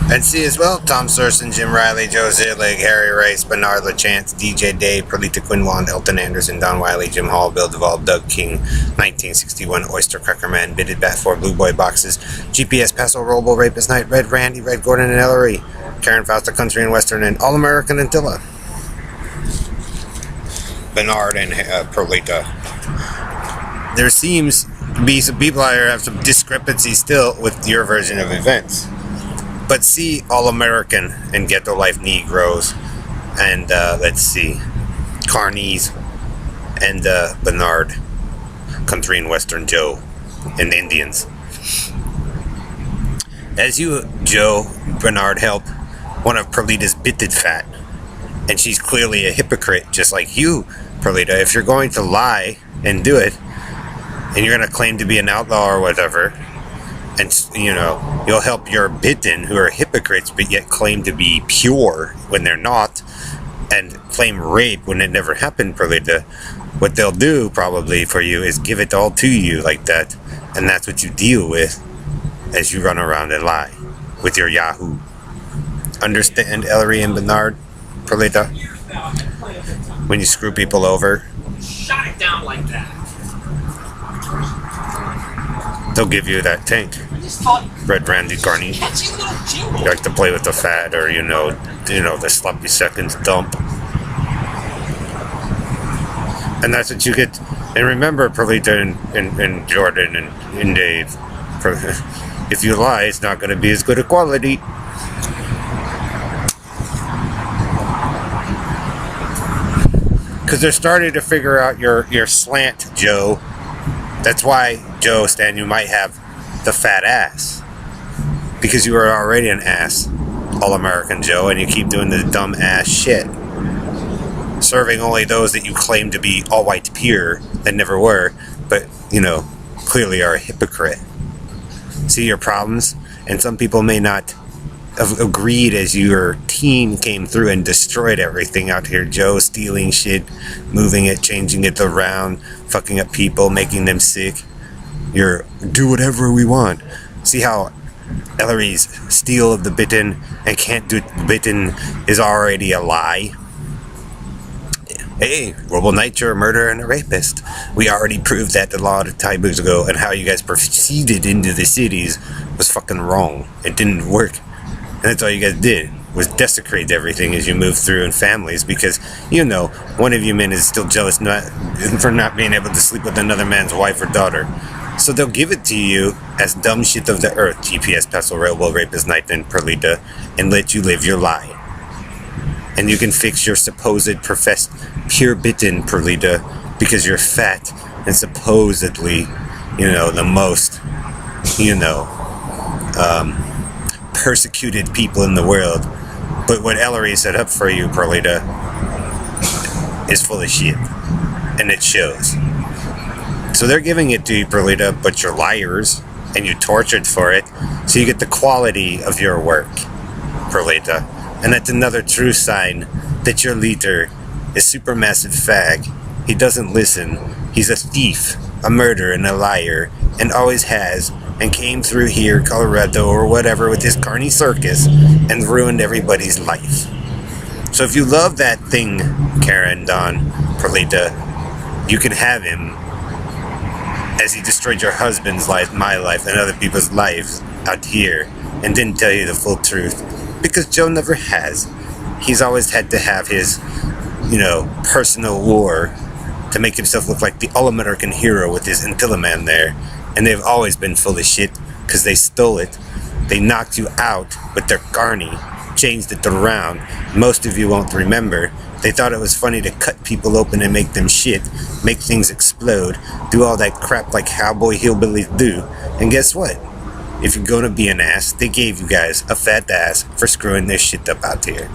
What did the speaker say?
And C as well, Tom Surson, Jim Riley, Joe Zillig, Harry Rice, Bernard LaChance, DJ Day, Perlita Quinlan, Elton Anderson, Don Wiley, Jim Hall, Bill Duvall, Doug King, 1961, Oyster Cracker Man, Bitted Bat 4, Blue Boy Boxes, GPS, Paso Robo, Rapist Night, Red Randy, Red Gordon and Ellery, Karen Fausta, Country and Western, and All American Antilla. Bernard and Perlita. There seems to be some people out here have some discrepancy still with your version of events. But see All American and Ghetto Life Negroes and let's see, Carnies and Bernard, Country and Western Joe and Indians. As you, Joe, Bernard, help one of Perlita's bitted fat, and she's clearly a hypocrite just like you, Perlita. If you're going to lie and do it, and you're going to claim to be an outlaw or whatever, and, you know, you'll help your bitten who are hypocrites but yet claim to be pure when they're not, and claim rape when it never happened, Perlita. What they'll do probably for you is give it all to you like that, and that's what you deal with as you run around and lie with your Yahoo. Understand, Ellery and Bernard, Perlita? When you screw people over, shot it down like that. they'll give you that tank. Red Randy Carney. You like to play with the fat, or you know, the sloppy seconds dump. And that's what you get. And remember, Perlita and Jordan and Dave, if you lie, it's not going to be as good a quality. Because they're starting to figure out your slant, Joe. That's why, Joe, Stan, you might have the fat ass. Because you are already an ass, All-American Joe, and you keep doing the dumb ass shit. Serving only those that you claim to be all white pure that never were, but, clearly are a hypocrite. See your problems? And some people may not have agreed as your team came through and destroyed everything out here. Joe stealing shit, moving it, changing it around, fucking up people, making them sick. You're do whatever we want. See how Ellery's steal of the bitten and can't do the bitten is already a lie? Hey, Robo Knight, you're a murderer and a rapist. We already proved that a lot of time ago, and how you guys proceeded into the cities was fucking wrong. It didn't work. And that's all you guys did, was desecrate everything as you moved through in families, because, one of you men is still jealous for not being able to sleep with another man's wife or daughter. So they'll give it to you as dumb shit of the earth, GPS, Pestle, Railway, Rapist, Night, and Perlita, and let you live your lie. And you can fix your supposed professed pure bitten, Perlita, because you're fat and supposedly, the most, persecuted people in the world. But what Ellery set up for you, Perlita, is full of shit. And it shows. So they're giving it to you, Perlita, but you're liars, and you tortured for it, so you get the quality of your work, Perlita. And that's another true sign that your leader is supermassive fag. He doesn't listen. He's a thief, a murderer, and a liar, and always has, and came through here, Colorado, or whatever, with his carny circus, and ruined everybody's life. So if you love that thing, Karen, Don, Perlita, you can have him, as he destroyed your husband's life, my life, and other people's lives out here, and didn't tell you the full truth. Because Joe never has. He's always had to have his, personal war to make himself look like the all-American hero with his Antilla man there. And they've always been full of shit because they stole it. They knocked you out with their carny, changed it around. Most of you won't remember. They thought it was funny to cut people open and make them shit, make things explode, do all that crap like cowboy hillbillies do. And guess what? If you're gonna be an ass, they gave you guys a fat ass for screwing this shit up out here.